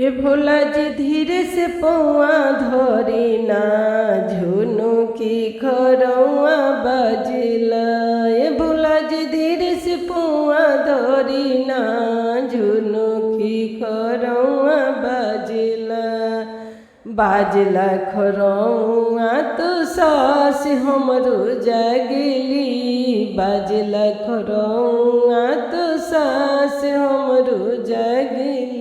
ए भोला जी धीरे से पौआ धरी ना झुनु की खरौआ बजला। ए भोला जी धीरे से पौआ धरी ना झुनु की खरौआ बजला। बाजला खरौआ तो सास हमरो जागली। बाजला खरौआ तो सास हमरो जागली।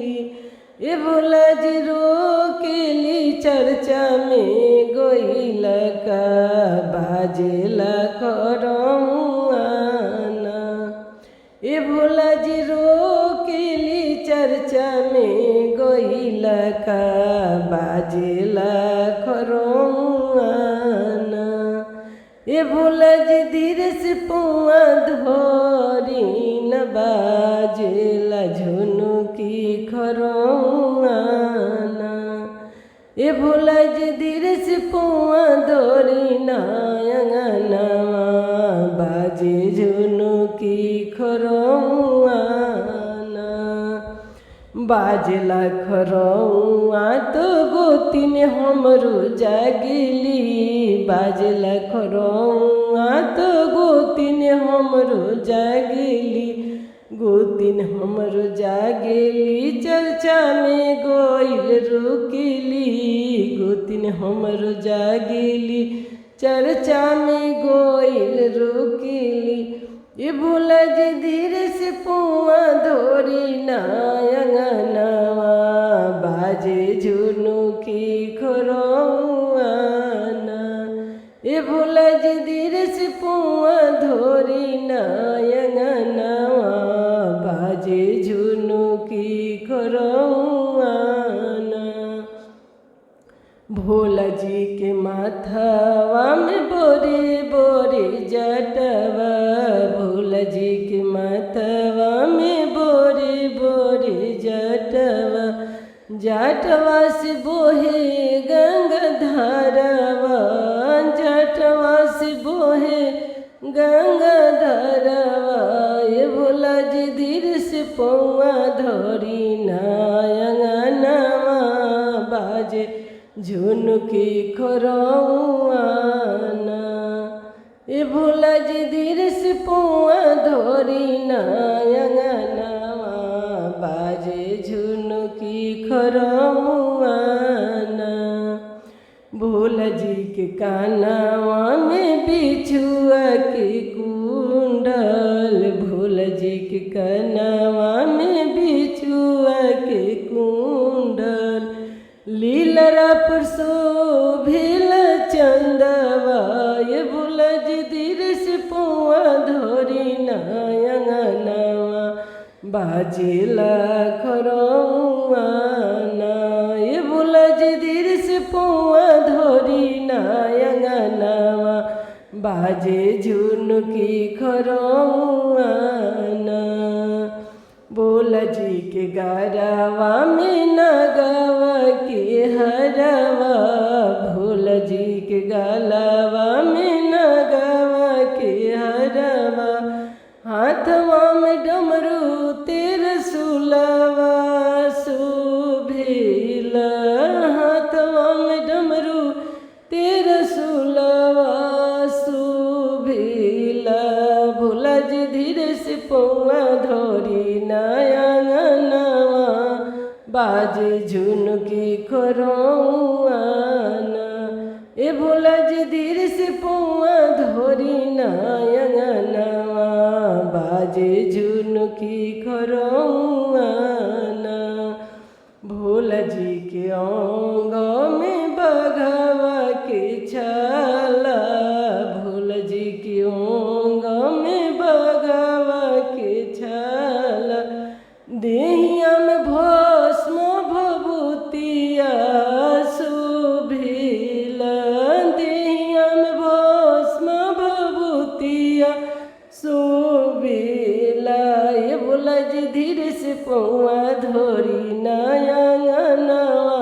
ए भोला जी रोकेली चर्चा में गोइला का बाजला खरौआ ना। ए भोला जी रोकेली चर्चा में गोइला का बाजला खरौआ ना। ए भोला जी धीरे से पौआ धरी न बाजला झुनु की खरौआ ना। ए भोला जी धीरे से पौआ धरी ना अंगनवा बाजे झुनु की खरौआ ना। बाजला खरौआ तो गोतिन हमरो जागली। बाजला खरौआ तो गोतिन हमरो जागली। गोतिन हमरो जागली चर्चा में गोइल रुकली। गोतिन हमरो जागली चर्चा में गोइल रुकली। ए भोला जी धीरे से पौआ धरी ना अंगनवा बाजे झुनु की खरौआ ना। ए भोला जी धीरे से पौआ धरी ना अंगनवा बाजे झुनु की खरौआ ना। भोला जी के माथवा में बोरे बोरे जटवा। भोला जी के माथवा में बोरे बोरे जटवा। जटवा से बोहे गंगा धारवा। जटवा से बोहे गंगा धारवा। ए भोला जी धीरे से पौआ धरी ना अंगनवा बाजे झुनु की खरौआ ना। ए भोला जी धीरे से पौआ धरी ना अंगनवा बाजे झुनु की खरौआ ना। भोला जी के कानवा में बिछुआ के कुंडल। भोला जी के कानवा में बिछुआ के कुंडल। लीलरा पर शोभिल चंदवा। ए भोला जी धीरे से पौआ धरी ना अंगनवा बाजला खरौआ ना। ए भोला जी धीरे से पौआ धरी ना अंगनवा बाजे झुनु की खरौआ ना। भोला जी के गरवा में नगवा के हरवा। भोला जी के गलवा में नगवा के हरवा। हाथवा में डमरू तेरा सुलवा शोभिला। हाथवा में डमरू तेरा सुलवा शोभिला। भोला जी धीरे से पौआ धरी ना अंगनवा बाजे झुनु की खरौआ ना। ए भोला जी धीरे से पौआ धरी ना अंगनवा बाजे झुनु की खरौआ ना। भोला जी के अंग में बघवा के छाला। भोला जी के अंग में बघवा के छाला। देहिया में भस्म भभूतिया शोभिला। देहिया में भस्म भभूतिया शोभिला। ए भोला जी धीरे से पौआ धरी ना अंगनवा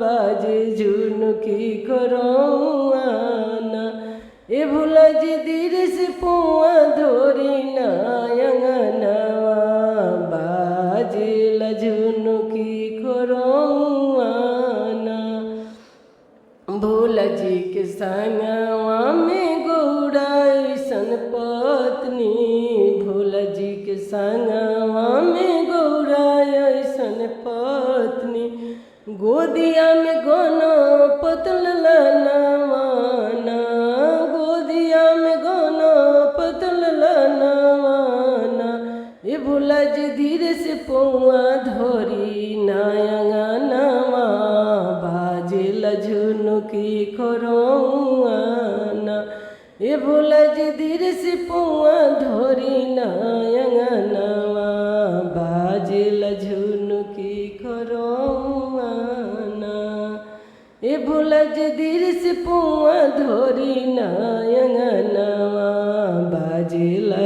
बाजे झुनु की खरौआ ना। ए भोला जी धीरे से पौआ धरी ना अंगनवा बाजे झुनु की खरौआ। रौआना भोला जी के संगवा में गौरा ऐसन पत्नी भोला जी के संगवा में गौरा ऐसन पत्नी गोदिया में गणपत ललनवाना गोदिया में गणपत ललनवाना ए भोला जी धीरे से पौआ धरी नायंगनवा बाजेला झुनुकी खरौआना ए भोला जी धीरे से पौआ धरी नायंगनवा बाजेला झुनुकी खरौआना ए भोला जी धीरे से पौआ धरी नायंगनवा बाजेला